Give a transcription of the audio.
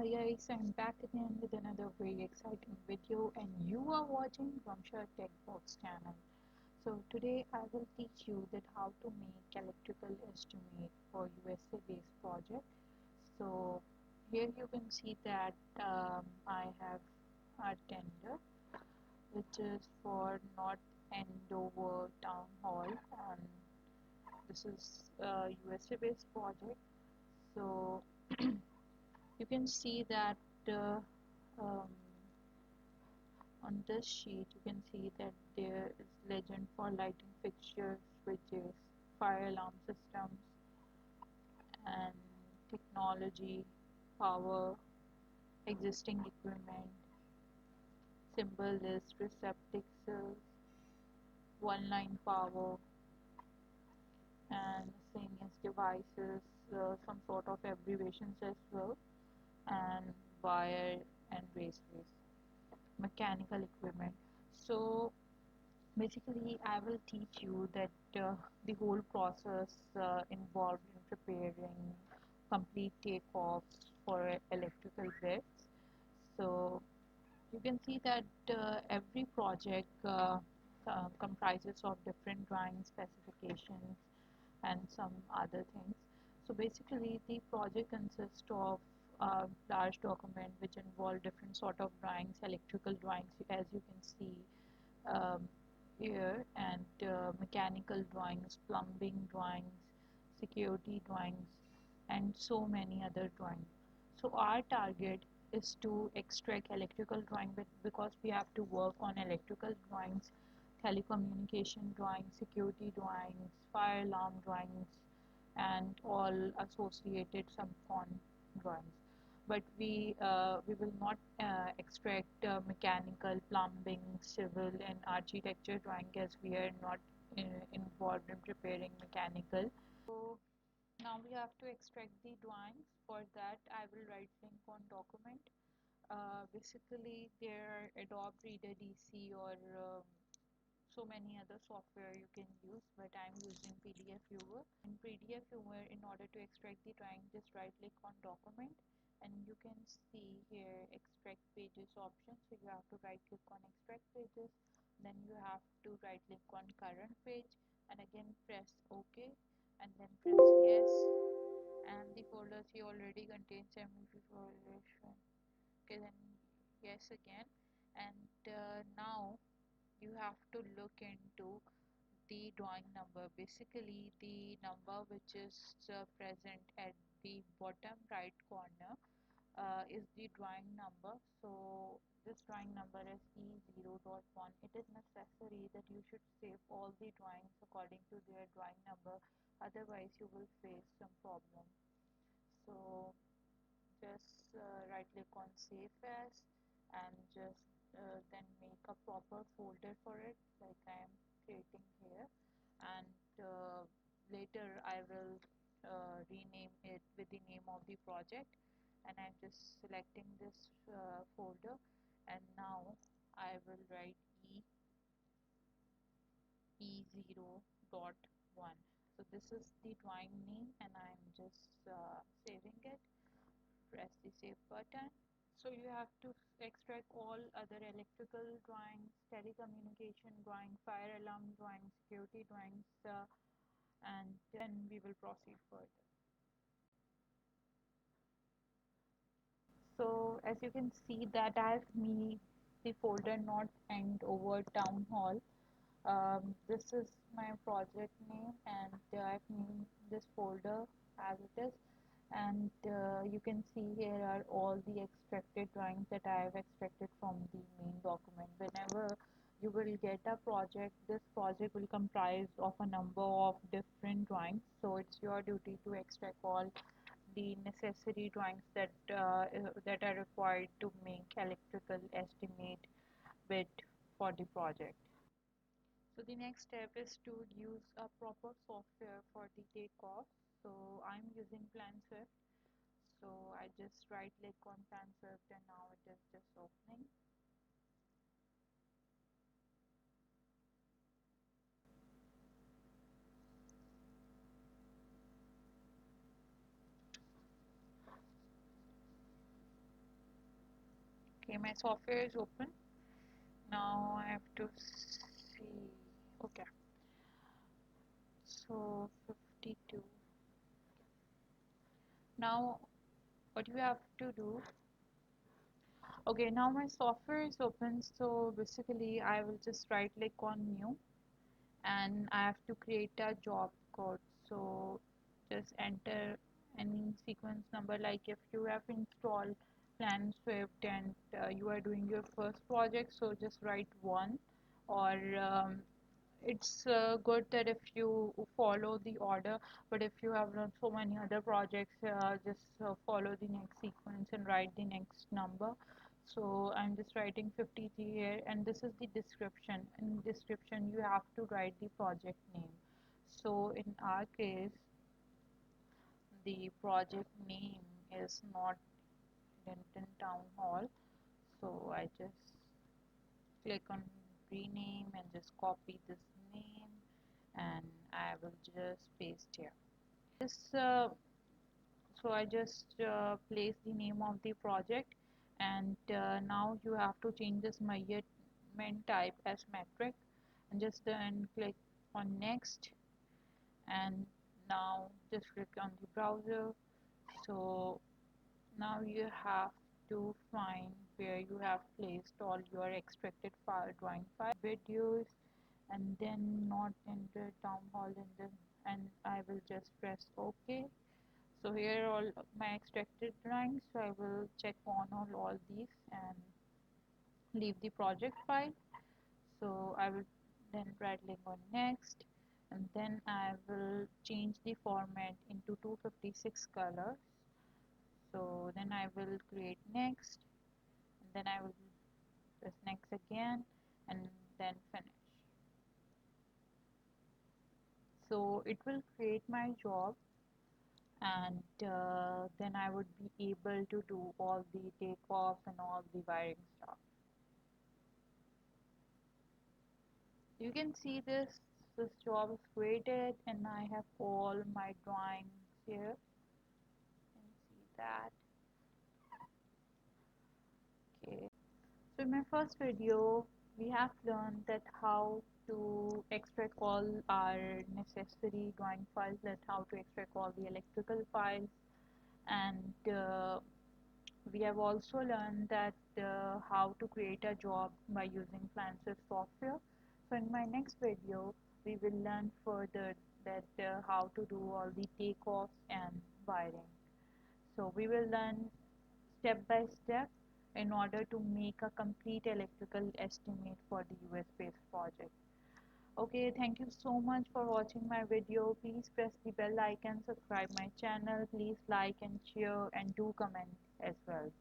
Hi guys, I'm back again with another very exciting video and you are watching Ramsha Tech Box channel. So today I will teach you that how to make electrical estimate for USA based project. So here you can see that I have a tender which is for North Andover Town Hall, and this is a USA based project. So you can see that uh, um, on this sheet you can see that there is legend for lighting fixtures, switches, fire alarm systems, and technology, power, existing equipment, symbol list, receptacles, one line power, and miscellaneous devices, some sort of abbreviations as well, and wire and raceways, mechanical equipment. So basically, I will teach you that the whole process involved in preparing complete takeoffs for electrical grids. So you can see that every project comprises of different drawing specifications and some other things. So basically, the project consists of a large document which involve different sort of drawings, electrical drawings, as you can see um, here, and mechanical drawings, plumbing drawings, security drawings, and so many other drawings. So our target is to extract electrical drawing, but because we have to work on electrical drawings, telecommunication drawings, security drawings, fire alarm drawings, and all associated some font drawings. But we will not extract mechanical, plumbing, civil, and architecture drawing, as we are not involved in preparing mechanical. So now we have to extract the drawings. For that, I will right click on document. Basically, there are Adobe Reader DC or so many other software you can use, but I'm using PDF viewer. In PDF viewer, in order to extract the drawing, just right click on document, and you can see here extract pages option. So you have to right click on extract pages, then you have to right click on current page, and again press OK, and then press yes, and the folder C already contains MEP formulation. Okay, then yes again, and now you have to look into the drawing number. Basically, the number which is present at the bottom right corner is the drawing number. So this drawing number is E0.1. It is necessary that you should save all the drawings according to their drawing number, otherwise you will face some problem. So just right click on save as, and just then make a proper folder for it, like I am creating here, and later I will rename it with the name of the project, and I'm just selecting this folder, and now I will write E0.1. So this is the drawing name, and I'm just saving it. Press the save button. So you have to extract all other electrical drawings, telecommunication drawing, fire alarm drawing, security drawings, and then we will proceed further. So as you can see that I have made the folder North Andover Town Hall. This is my project name, and I've named this folder as it is, and you can see here are all the extracted drawings that I have extracted from the main document. Whenever you will get a project, this project will comprise of a number of different drawings, so it's your duty to extract all the necessary drawings that are required to make electrical estimate bid for the project. So the next step is to use a proper software for the takeoff. So I'm using PlanSwift. So I just right click on PlanSwift, and now it is just opening. Okay, my software is open. Now I have to see. Okay, so 52. Now what you have to do. Okay, now my software is open. So basically, I will just right click on new, and I have to create a job code. So just enter any sequence number, like if you have installed Plan Swift and you are doing your first project, so just write 1, or it's good that if you follow the order, but if you have run so many other projects, just follow the next sequence and write the next number. So I'm just writing 53 here, and this is the description. In description you have to write the project name. So in our case, the project name is not Denton Town Hall, so I just click on rename and just copy this name, and I will just paste here. This so I just place the name of the project, and now you have to change this measurement type as metric, and just then click on next, and now just click on the browser. So now you have to find where you have placed all your extracted file drawing file videos, and then not enter town hall in the, and I will just press OK. So here all my extracted drawings, so I will check on all these and leave the project file. So I will then right click on next, and then I will change the format into 256 colors. So then I will create next, and then I will press next again, and then finish. So it will create my job, and then I would be able to do all the takeoffs and all the wiring stuff. You can see this job is created, and I have all my drawings here. You can see that. Okay, so in my first video we have learned that how to extract all our necessary drawing files, that how to extract all the electrical files, and we have also learned that how to create a job by using Plancer software. So in my next video, we will learn further that how to do all the takeoffs and wiring. So we will learn step by step in order to make a complete electrical estimate for the US-based project. Okay, thank you so much for watching my video. Please press the bell icon, subscribe my channel, please like and share, and do comment as well.